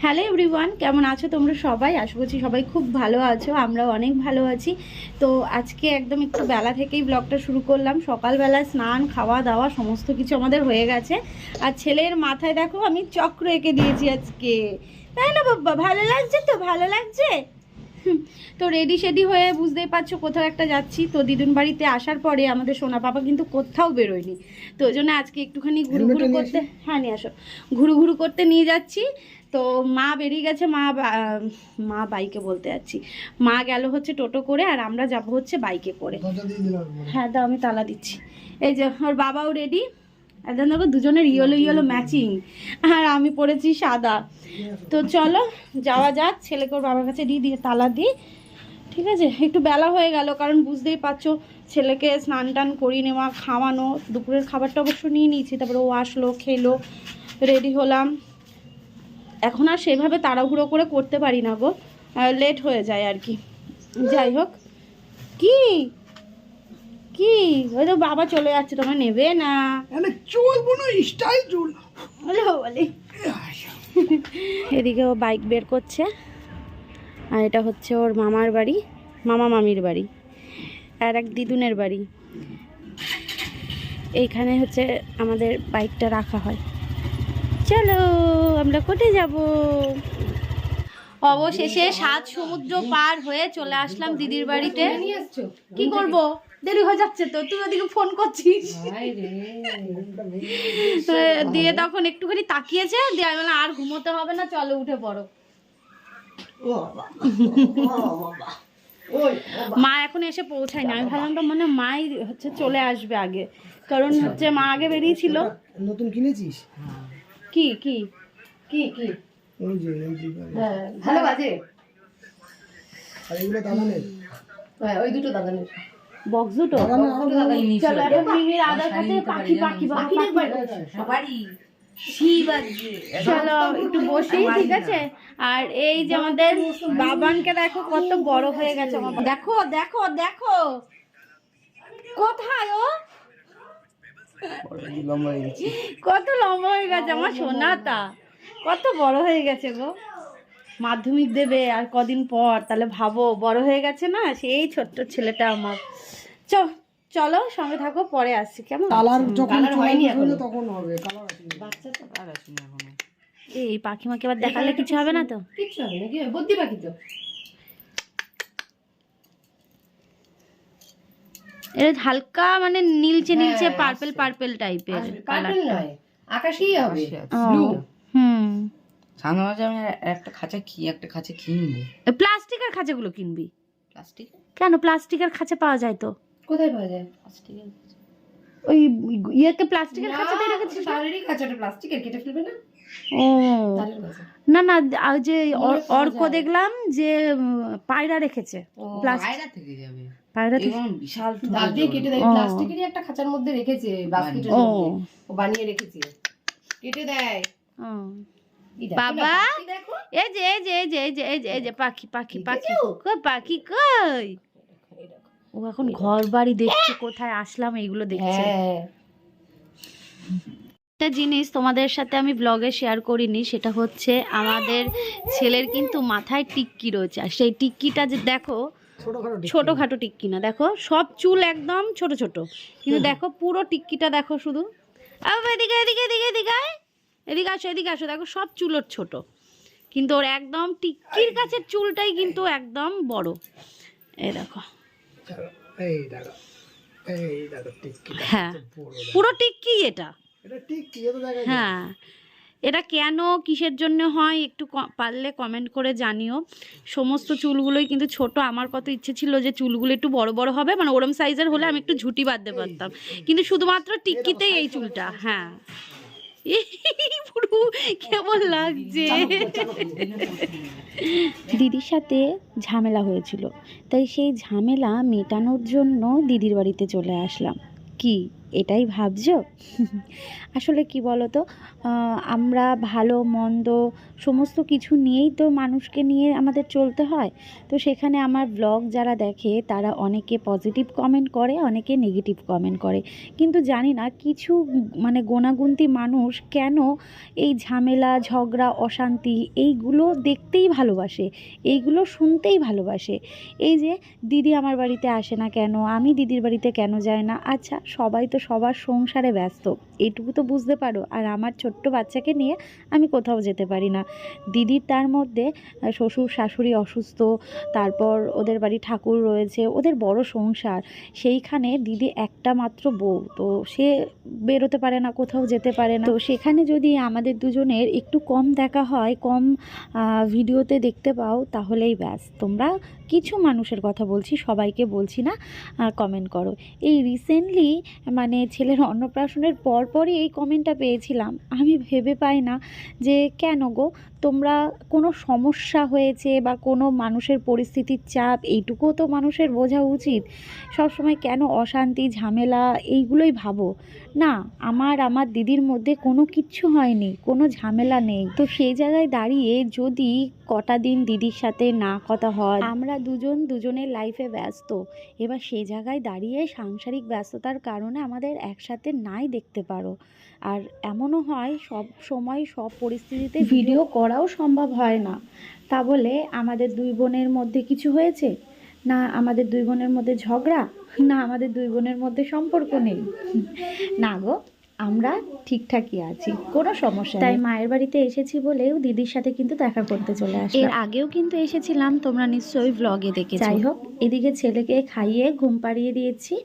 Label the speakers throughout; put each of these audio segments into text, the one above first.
Speaker 1: Hello everyone, কেমন আছো তোমরা সবাই? আশা করছি সবাই খুব ভালো আছো, আমরাও অনেক ভালো আছি। তো আজকে একদম একটু বেলা থেকেই ব্লগটা শুরু করলাম। সকালবেলা স্নান খাওয়া দাওয়া সমস্ত কিছু আমাদের হয়ে গেছে। আর ছেলের মাথায় দেখো আমি চক্র এঁকে দিয়েছি আজকে, তাই না বাবা? ভালো লাগছে তো? ভালো লাগছে। তো রেডি শেডি হয়ে বুঝতেই পারছো কোথাও একটা যাচ্ছি। তো দিদুন বাড়িতে আসার পরে আমাদের সোনা পাপা কিন্তু কোথাও বেরোয়নি, তো ওই জন্য আজকে একটুখানি ঘুরু ঘুরু করতে, হ্যাঁ নিয়ে আসো, ঘুরু ঘুরু করতে নিয়ে যাচ্ছি। তো মা বেরিয়ে গেছে, মা বাইকে বলতে যাচ্ছি, মা গেল হচ্ছে টোটো করে, আর আমরা যাব হচ্ছে বাইকে করে। হ্যাঁ দাও, আমি তালা দিচ্ছি। এই যে ওর বাবাও রেডি, একদম দেখো দুজনের ইয়েলো ইয়েলো ম্যাচিং, আর আমি পরেছি সাদা। তো চলো যাওয়া যাক, ছেলেকে ওর বাবার কাছে দিয়ে তালা দিই। ঠিক আছে, একটু বেলা হয়ে গেল, কারণ বুঝতেই পারছো ছেলেকে স্নান টান করিয়ে নেওয়া, খাওয়ানো, দুপুরের খাবারটা অবশ্য নিয়ে নিয়েছি, তারপরে ও আসলো, খেলো, রেডি হলাম। এখন আর সেভাবে তাড়াহুড়ো করে করতে পারি না গো, লেট হয়ে যায় আর কি। যাই হোক, কি কি ওই তো বাবা চলে যাচ্ছে, তোমার নেবে না?
Speaker 2: চলবো না, স্টাইল চল
Speaker 1: বলে। এদিকে ও বাইক বের করছে, আর এটা হচ্ছে ওর মামার বাড়ি, মামা মামির বাড়ি, আর এক দিদুনের বাড়ি। এইখানে হচ্ছে আমাদের বাইকটা রাখা হয়। চলো আমরা কোথায় যাব? অবশেষে 7 সমুদ্র পার হয়ে চলে আসলাম দিদির বাড়িতে। কি করব, দেরি হয়ে যাচ্ছে তো, তুই ওদিকে ফোন করছিস। দিয়ে তখন একটুখানি তাকিয়েছে, দিয়ে আমি বললাম আর ঘুমোতে হবে না, চলো উঠে পড়ো। মা এখন এসে পৌঁছায় না, আমি ভাবলাম তো মনে মাই হচ্ছে চলে আসবে আগে, কারণ হচ্ছে মা আগে বেরিয়েছিল।
Speaker 2: নতুন কিনেছিস?
Speaker 1: কি কি কি কি
Speaker 2: ওই যে
Speaker 1: ভালো বাজে,
Speaker 2: আর এগুলো দাদানের,
Speaker 1: ওই দুটো দাদানের বক্স দুটো। চলো এখন মিমির আদার কাছে পাখি পাখি সবারই চলো একটু বসি, ঠিক আছে? আর এই যে আমাদের বাবানকে দেখো কত বড় হয়ে গেছে, দেখো দেখো দেখো কোথায় ও, কত লম্বা হয়ে গেছে আমার সোনাটা, কত বড় হয়ে গেছে গো। মাধ্যমিক দেবে আর কদিন পর, তাহলে ভাবো বড় হয়ে গেছে না, সেই ছোট্ট ছেলেটা আমার। চলো সঙ্গে থাকো, পরে আসছি কেমন?
Speaker 2: কালার যখন হয়নি তখন হবে, কালার আছে,
Speaker 1: বাচ্চা তো কালার আছে না এখন। এই পাখি মাকে আবার দেখালে কিছু হবে না তো? কিছু হবে না, কি বুদ্ধি পাখি তো। এটা হালকা মানে নীলচে নীলচে পার্পল পার্পল টাইপের কালার, নয় আকাশী হবে, ব্লু। হুম,
Speaker 3: সামনে মাঝে আমি একটা খাঁচা কিনবো।
Speaker 1: প্লাস্টিকের খাঁচাগুলো কিনবি?
Speaker 3: প্লাস্টিক
Speaker 1: কেন, প্লাস্টিকের খাঁচা পাওয়া যায় তো। কোথায় পাওয়া যায়
Speaker 3: প্লাস্টিকের?
Speaker 1: ওই ইয়েকে প্লাস্টিকের খাঁচাতেই রেখেছিস?
Speaker 3: তারেরই খাঁচাটা প্লাস্টিকের, কেটে ফেলবে না?
Speaker 1: ও না না, যে অর্ক দেখলাম যে পায়রা রেখেছে,
Speaker 3: পায়রা থেকে যাবে,
Speaker 1: পায়রা থেকে
Speaker 3: বিশাল
Speaker 4: দাঁত দিয়ে কেটে দেয়, প্লাস্টিকেরই একটা খাঁচার মধ্যে রেখেছে, বাস্কেটের মধ্যে ও বানিয়ে রেখেছে, কেটে দেয়।
Speaker 1: বাবা এই যে এই যে এই যে এই যে এই যে এই যে পাখি পাখি পাখি কই, পাখি কই? ও এখন ঘর বাড়ি দেখছে, কোথায় আসলাম এইগুলো দেখছে। একটা জিনিস তোমাদের সাথে আমি ব্লগে শেয়ার করিনি, সেটা হচ্ছে আমাদের ছেলের কিন্তু মাথায় টিক্কি রয়েছে, আর সেই টিক্কিটা যে দেখো ছোটখাটো টিক্কি না, দেখো সব চুল একদম ছোট ছোট, কিন্তু দেখো পুরো টিক্কিটা দেখো শুধু। এদিকে এদিকে এদিকে এদিকে এদিকে আসো, এদিকে আসো, দেখো সব চুল ওর ছোট, কিন্তু ওর একদম টিক্কির কাছে চুলটাই কিন্তু একদম বড়। এই দেখো, হ্যাঁ পুরো টিক্কি এটা। হ্যাঁ, এটা কেন কিসের জন্য হয় একটু পারলে কমেন্ট করে জানিও। সমস্ত চুলগুলোই কিন্তু ছোট, আমার কত ইচ্ছে ছিল যে চুলগুলো একটু বড় বড় হবে, মানে ওরম সাইজের হলে আমি একটু ঝুঁটি বাঁধতে পারতাম, কিন্তু শুধুমাত্র টিক্কিতেই এই চুলটা। হ্যাঁ পুরো কেমন লাগছে। দিদির সাথে ঝামেলা হয়েছিল, তাই সেই ঝামেলা মেটানোর জন্য দিদির বাড়িতে চলে আসলাম। কি এটাই ভাবছো? আসলে কি বলো তো, আমরা ভালো মন্দ সমস্ত কিছু নিয়েই তো মানুষকে নিয়ে আমাদের চলতে হয়। তো সেখানে আমার ব্লগ যারা দেখে তারা অনেকে পজিটিভ কমেন্ট করে, অনেকে নেগেটিভ কমেন্ট করে, কিন্তু জানি না কিছু মানে গোনাগুনতি মানুষ কেন এই ঝামেলা ঝগড়া অশান্তি এইগুলো দেখতেই ভালোবাসে, এইগুলো শুনতেই ভালোবাসে। এই যে দিদি আমার বাড়িতে আসে না কেন, আমি দিদির বাড়িতে কেন যাই না, আচ্ছা সবাই তো সবার সংসারে ব্যস্ত, এইটুকু তো বুঝতে পারো। আর আমার ছোট্ট বাচ্চাকে নিয়ে আমি কোথাও যেতে পারি না। দিদির তার মধ্যে শ্বশুর শাশুড়ি অসুস্থ, তারপর ওদের বাড়ি ঠাকুর রয়েছে, ওদের বড় সংসার, সেইখানে দিদি একটা মাত্র বউ, তো সে বেরোতে পারে না, কোথাও যেতে পারে না। তো সেখানে যদি আমাদের দুজনের একটু কম দেখা হয়, কম ভিডিওতে দেখতে পাও, তাহলেই ব্যাস। তোমরা কিছু মানুষের কথা বলছি, সবাইকে বলছি না, কমেন্ট করো। এই রিসেন্টলি মানে ছেলের অন্নপ্রাশনের পরপরই এই কমেন্টটা পেয়েছিলাম। আমি ভেবে পাই না যে কেন গো, তোমরা কোনো সমস্যা হয়েছে বা কোনো মানুষের পরিস্থিতির চাপ, এইটুকুও তো মানুষের বোঝা উচিত। সবসময় কেন অশান্তি ঝামেলা এইগুলোই ভাবো? না, আমার দিদির মধ্যে কোনো কিচ্ছু হয়নি, কোনো ঝামেলা নেই। তো সেই জায়গায় দাঁড়িয়ে যদি কটা দিন দিদির সাথে না কথা হয়, আমরা দুজনের লাইফে ব্যস্ত, এবার সেই জায়গায় দাঁড়িয়ে সাংসারিক ব্যস্ততার কারণে আমাদের একসাথে নাই দেখতে পারো। আর এমনও হয় সব সময় সব পরিস্থিতিতে ভিডিও করাও সম্ভব হয় না। তা বলে আমাদের দুই বোনের মধ্যে কিছু হয়েছে না, আমাদের দুই বোনের মধ্যে ঝগড়া না, আমাদের দুই বোনের মধ্যে সম্পর্ক নেই, না গো, আমরা ঠিকঠাকই আছি, কোনো সমস্যা নেই। তাই মায়ের বাড়িতে এসেছি বলেও দিদির সাথে কিন্তু দেখা করতে চলে আসি। এর আগেও কিন্তু এসেছিলাম, তোমরা নিশ্চয়ই ব্লগে দেখেছো। যাই হোক, এদিকে ছেলেকে খাইয়ে ঘুম পাড়িয়ে দিয়েছি,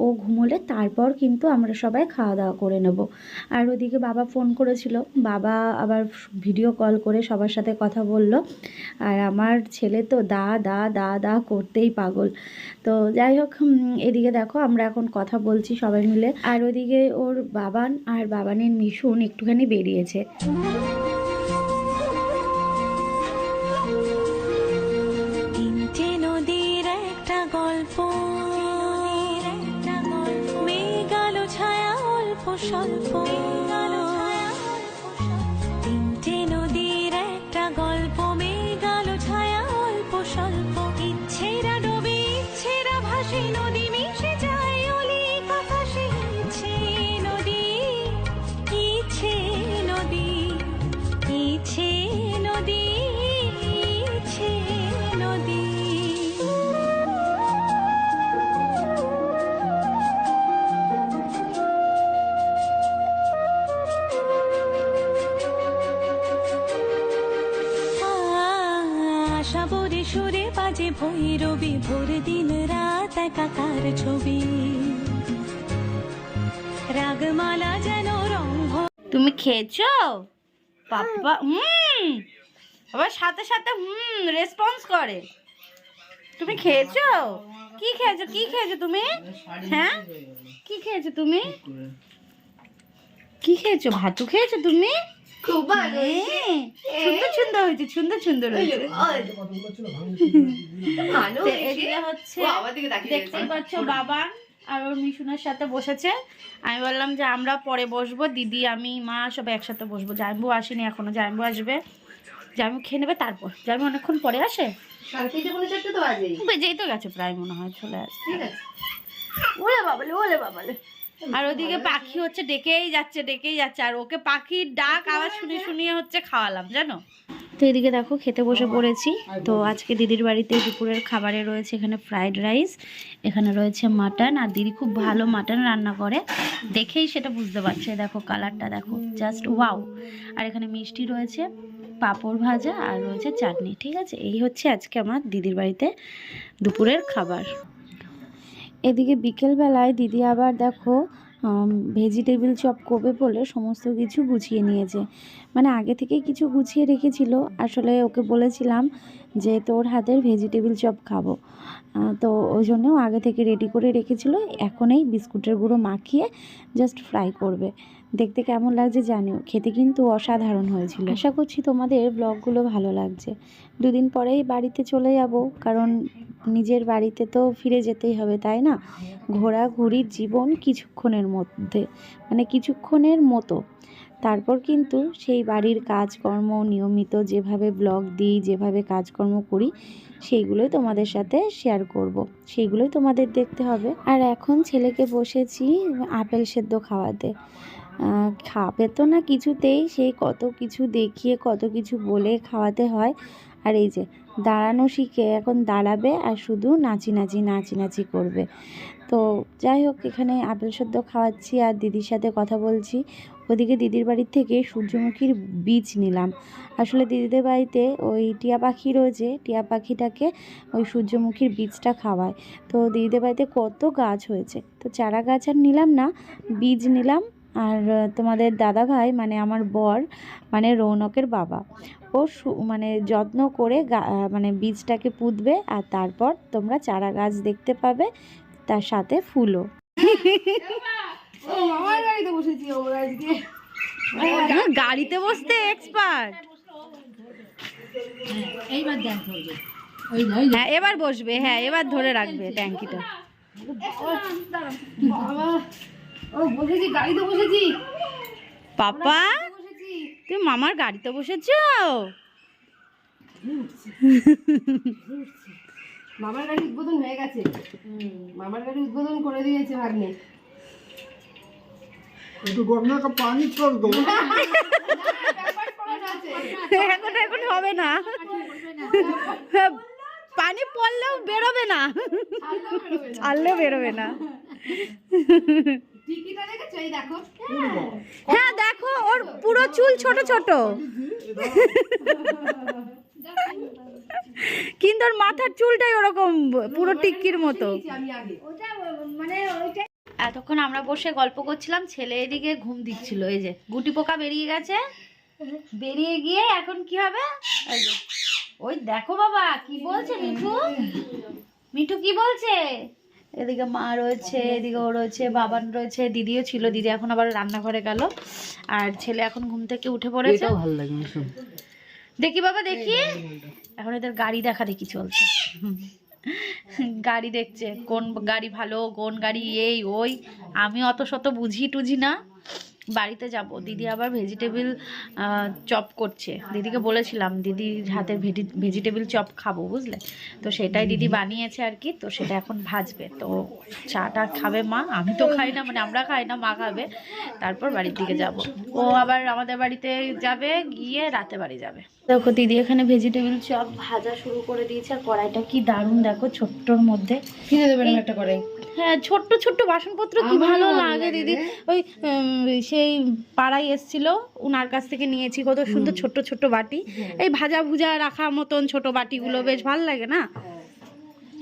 Speaker 1: ও ঘুমোলে তারপর কিন্তু আমরা সবাই খাওয়া দাওয়া করে নেব। আর ওদিকে বাবা ফোন করেছিল, বাবা আবার ভিডিও কল করে সবার সাথে কথা বলল। আর আমার ছেলে তো দা দা দা দা করতেই পাগল। তো যাই হোক, এদিকে দেখো আমরা এখন কথা বলছি সবাই মিলে, আর ওদিকে ওর বাবান আর বাবানের মিশুন একটুখানি বেরিয়েছে।
Speaker 5: তিনটে নদীর একটা গল্প, মেঘাল ছায়া অল্প স্বল্প, তিনটে নদীর একটা গল্প, মেঘাল ছায়া অল্প স্বল্প, ইচ্ছেরা ডোবে ইচ্ছেরা ভাসে, নদী মিশে যায় অলিক আকাশে, ইচ্ছে নদী, ইচ্ছে নদী, ইচ্ছে নদী, ইচ্ছে নদী। আশাবরে সুরে বাজে ভৈরবী, ভোর দিন রাত একাকার ছবি, রাগমালা যেন রঙ্গ।
Speaker 1: তুমি খেয়েছো পাপা? আবার সাথে সাথে রেসপন্স করে। তুমি খেয়েছো? কি খেয়েছো? কি খেয়েছো তুমি? হ্যাঁ, কি খেয়েছো তুমি? কি খেয়েছো? ভাতু খেয়েছো তুমি?
Speaker 4: খুব ভালো
Speaker 1: সুন্দর সুন্দর হয়েছে, সুন্দর সুন্দর হয়েছে।
Speaker 2: কতগুলো ছিল
Speaker 4: ভালো
Speaker 1: তো এদিকে হচ্ছে
Speaker 4: আমার দিকে তাকিয়ে
Speaker 1: দেখতেই পাচ্ছ, বাবা আর ওর মিশুনের সাথে বসেছে। আমি বললাম যে আমরা পরে বসবো, দিদি আমি মা সব একসাথে বসবো। জামাইবু আসেনি এখনো, জামাইবু আসবে, জামাইবু খেয়ে নেবে তারপর। জামাইবু অনেকক্ষণ পরে আসে, বেজেই তো গেছে প্রায়, মনে হয় চলে আসছে।
Speaker 4: ঠিক আছে।
Speaker 1: ওলে বাবালে, ওলে বাবালে। আর ওদিকে পাখি হচ্ছে ডেকেই যাচ্ছে, ডেকেই যাচ্ছে, আর ওকে পাখির ডাক আওয়াজ শুনিয়ে হচ্ছে খাওয়ালাম, জানো তো। এদিকে দেখো খেতে বসে পড়েছি। তো আজকে দিদির বাড়িতে দুপুরের খাবারে রয়েছে এখানে ফ্রাইড রাইস, এখানে রয়েছে মাটন, আর দিদি খুব ভালো মাটন রান্না করে, দেখেই সেটা বুঝতে পারছে। দেখো কালারটা দেখো, জাস্ট ওয়াও। আর এখানে মিষ্টি রয়েছে, পাঁপড় ভাজা, আর রয়েছে চাটনি। ঠিক আছে, এই হচ্ছে আজকে আমার দিদির বাড়িতে দুপুরের খাবার। এদিকে বিকেলবেলায় দিদি আবার দেখো ভেজিটেবিল চপ করবে বলে সমস্ত কিছু গুছিয়ে নিয়েছে, মানে আগে থেকেই কিছু গুছিয়ে রেখেছিল। আসলে ওকে বলেছিলাম যে তোর হাতের ভেজিটেবিল চপ খাবো, তো ওই জন্যও আগে থেকে রেডি করে রেখেছিল। এখন এই বিস্কুটের গুঁড়ো মাখিয়ে জাস্ট ফ্রাই করবে। দেখতে কেমন লাগছে জানিও, খেতে কিন্তু অসাধারণ হয়েছিল। আশা করছি তোমাদের ব্লগগুলো ভালো লাগছে। দুদিন পরেই বাড়িতে চলে যাব, কারণ নিজের বাড়িতে তো ফিরে যেতেই হবে, তাই না? ঘোরাঘুরির জীবন কিছুক্ষণের মধ্যে, মানে কিছুক্ষণের মতো। তারপর কিন্তু সেই বাড়ির কাজকর্ম নিয়মিত যেভাবে ব্লগ দিই, যেভাবে কাজকর্ম করি, সেইগুলোই তোমাদের সাথে শেয়ার করব। সেইগুলোই তোমাদের দেখতে হবে। আর এখন ছেলেকে বসেছি আপেল সেদ্ধ খাওয়াতে। খাবে তো না কিছুতেই, সেই কত কিছু দেখিয়ে কত কিছু বলে খাওয়াতে হয়। আর এই যে দাঁড়ানো শিখে এখন দাঁড়াবে আর শুধু নাচি করবে। তো যাই হোক, এখানে আপেল সেদ্ধ খাওয়াচ্ছি আর দিদির সাথে কথা বলছি। ওদিকে দিদির বাড়ির থেকে সূর্যমুখীর বীজ নিলাম। আসলে দিদিদের বাড়িতে ওই টিয়া পাখি রয়েছে, টিয়া পাখিটাকে ওই সূর্যমুখীর বীজটা খাওয়ায়। তো দিদিদের বাড়িতে কত গাছ হয়েছে, তো চারা গাছ আর নিলাম না, বীজ নিলাম। আর তোমাদের দাদা ভাই মানে আমার বর, মানে রৌনকের বাবা, ও মানে যত্ন করে মানে বীজটাকে পুঁতবে, আর তারপর তোমরা চারা গাছ দেখতে পাবে, তার সাথে ফুলও।
Speaker 4: আমার গাড়িতে বসেছি আমরা আজকে।
Speaker 1: গাড়িতে বসতে এক্সপার্ট। হ্যাঁ এবার বসবে, হ্যাঁ এবার ধরে রাখবে ট্যাঙ্কিটা।
Speaker 4: বাবা, ও বসেছি, গাড়িতে বসেছি।
Speaker 1: পাপা
Speaker 4: বসেছি।
Speaker 1: তুমি মামার গাড়িতে বসেছো?
Speaker 4: মামার গাড়ি উদ্বোধন হয়ে গেছে। মামার গাড়ি উদ্বোধন করে দিয়েছে ভাগ্নে।
Speaker 2: একটু গরম का पानी छोड़ दो।
Speaker 1: এখন হবে না, পানি পড়লেও বেরোবে না, ছাড়লেও বেরোবে না।
Speaker 4: টিকিটা দেখেছো? এই দেখো।
Speaker 1: হ্যাঁ দেখো, ওর পুরো চুল ছোট ছোট, কিন্তু ওর মাথার চুলটাই ওরকম পুরো টিক্কির মতো।
Speaker 4: আমি আগে
Speaker 1: এতক্ষণ আমরা বসে গল্প করছিলাম, ছেলে এদিকে ঘুম দিচ্ছিল। এই যে গুটি পোকা বেরিয়ে গেছে, বেরিয়ে গিয়ে এখন কি হবে? এই যে ওই দেখো বাবা কি বলছে মিঠু, মিঠু কি বলছে? এদিকে মা রয়েছে, এদিকে ও রয়েছে, বাবান রয়েছে, দিদিও ছিল, দিদি এখন আবার রান্নাঘরে গেল, আর ছেলে এখন ঘুম থেকে উঠে পড়েছে।
Speaker 3: ভালো লাগে ভীষণ।
Speaker 1: দেখি বাবা দেখি, এখন এদের গাড়ি দেখা দেখি চলছে। গাড়ি দেখছে, কোন গাড়ি ভালো, কোন গাড়ি এই ওই। আমি অত শত বুঝি টুঝি না। বাড়িতে যাব, দিদি আবার ভেজিটেবিল চপ করছে। দিদিকে বলেছিলাম দিদির হাতের ভেজিটেবিল চপ খাবো, বুঝলে? তো সেটাই দিদি বানিয়েছে আর কি। তো সেটা এখন ভাজবে, তো চাটা খাবে মা, আমি তো খাই না, মানে আমরা খাই না, মা খাবে। তারপর বাড়ির দিকে যাব, ও আবার আমাদের বাড়িতে যাবে, গিয়ে রাতে বাড়ি যাবে। দেখো দিদি এখানে ভেজিটেবিল চপ ভাজা শুরু করে দিয়েছে, আর কড়াইটা কি দারুণ দেখো, ছোট্টর মধ্যে।
Speaker 4: কিনে দেবেন একটা করে।
Speaker 1: হ্যাঁ ছোট্ট ছোট্ট বাসনপত্র কি ভালো লাগে দিদি। ওই সেই পাড়ায় এসছিল, উনার কাছ থেকে নিয়েছি, কত সুন্দর ছোট্ট ছোট্ট বাটি, এই ভাজা ভুজা রাখা মতন ছোট বাটিগুলো বেশ ভালো লাগে না?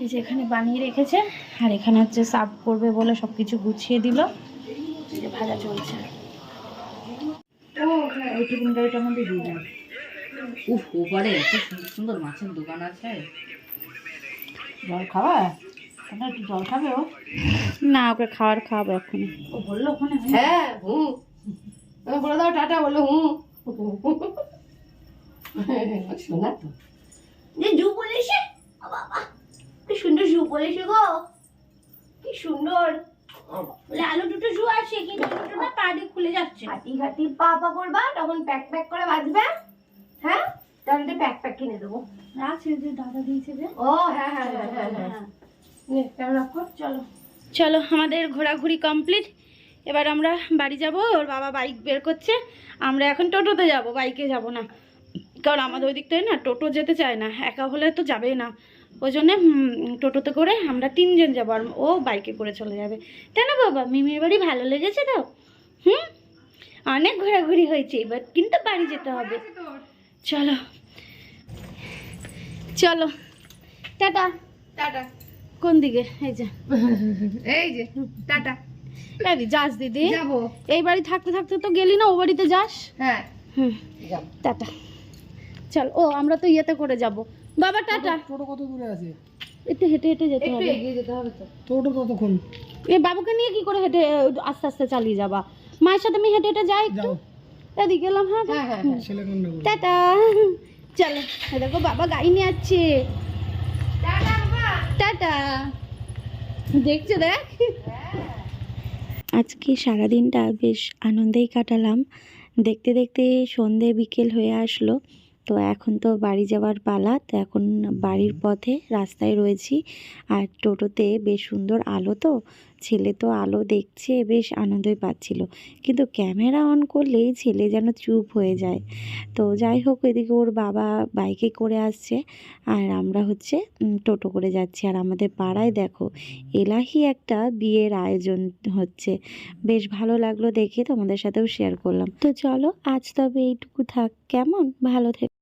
Speaker 1: এই যে এখানে বানিয়ে রেখেছে, আর এখানে হচ্ছে সার্ভ করবে বলে সবকিছু গুছিয়ে দিল। এই যে ভাজা চলছে, এই টিফিন গাড়িটার মধ্যে দিয়ে দেন।
Speaker 3: উফ, ওপারে এত সুন্দর সুন্দর মাছের দোকান আছে।
Speaker 1: জল খাওয়া? একটু জল খাবে ও? না, ওকে খাওয়াবো এখন। ও বললো ওখানে
Speaker 4: হ্যাঁ হুম, বলে দাও টাটা, বললো হুম। শোনা তো
Speaker 1: জু বলেছে, বাবা কি সুন্দর জু বলেছে গো, কি সুন্দর। বলে আলু দুটো জু আছে, কিন্তু দুটো না পা দিয়ে খুলে যাচ্ছে।
Speaker 4: হাঁটি হাঁটি পা পা করবা, তখন প্যাক প্যাক করে বাজবে। হ্যাঁ, তাহলে প্যাক প্যাক কিনে দেবো।
Speaker 1: আছে যে দাদা দিয়েছে যে।
Speaker 4: ও হ্যাঁ হ্যাঁ হ্যাঁ হ্যাঁ হ্যাঁ,
Speaker 1: চলো চলো, আমাদের ঘোরাঘুরি কমপ্লিট। এবার আমরা বাড়ি যাব। ওর বাবা বাইক বের করছে, আমরা এখন টোটোতে যাব, বাইকে যাব না, কারণ আমাদের ওই দিকটায় না টোটো যেতে চায় না, একা হলে তো যাবেই না। ওই জন্যে টোটোতে করে আমরা 3 জন যাবো, আর ও বাইকে করে চলে যাবে। তাই না বাবা? মিমির বাড়ি ভালো লেগেছে তো? অনেক ঘোরাঘুরি হয়েছে, এবার কিন্তু বাড়ি যেতে হবে। চলো চলো, টাটা।
Speaker 4: টাটা।
Speaker 1: কোন দিকে? এই যে
Speaker 4: এই যে টাটা।
Speaker 1: এই যাস দিদি,
Speaker 4: যাবো।
Speaker 1: এই বাড়ি থাকতে থাকতে তো গেলি না, ও বাড়িতে যাস।
Speaker 4: হ্যাঁ
Speaker 1: যাব, টাটা। চল, ও আমরা তো ইয়েতে করে যাব। বাবা টাটা।
Speaker 2: টোটো কত দূরে আছে?
Speaker 1: একটু হেঁটে হেঁটে যেতে হবে।
Speaker 4: এগিয়ে যেতে হবে তো।
Speaker 2: টোটো কতক্ষণ?
Speaker 1: এ বাবুকে নিয়ে কি করে হেঁটে আস্তে আস্তে চালিয়ে যাবা? মায়ের সাথে আমি হেঁটে হেঁটে যাই একটু
Speaker 2: যাও
Speaker 1: এদিকে গেলাম। হ্যাঁ
Speaker 4: হ্যাঁ হ্যাঁ হ্যাঁ
Speaker 2: ছেলে কান্না করবে।
Speaker 1: টাটা। চলো এ দেখো বাবা গাড়ি নিয়ে যাচ্ছে। টাটা। দেখছো দেখ। আজকে সারাদিনটা বেশ আনন্দেই কাটালাম। দেখতে দেখতে সন্ধে বিকেল হয়ে আসলো। তো এখন তো বাড়ি যাওয়ার পালা। তো এখন বাড়ির পথে রাস্তায় রয়েছি। আর টোটোতে বেশ সুন্দর আলো, তো ছেলে তো আলো দেখছে, বেশ আনন্দই পাচ্ছিল। কিন্তু ক্যামেরা অন করলেই ছেলে যেন চুপ হয়ে যায়। তো যাই হোক, এদিকে ওর বাবা বাইকে করে আসছে আর আমরা হচ্ছে টোটো করে যাচ্ছি। আর আমাদের পাড়ায় দেখো এলাহি একটা বিয়ের আয়োজন হচ্ছে। বেশ ভালো লাগলো দেখে, তোমাদের সাথেও শেয়ার করলাম। তো চলো আজ তবে এইটুকু থাক, কেমন? ভালো থেকো।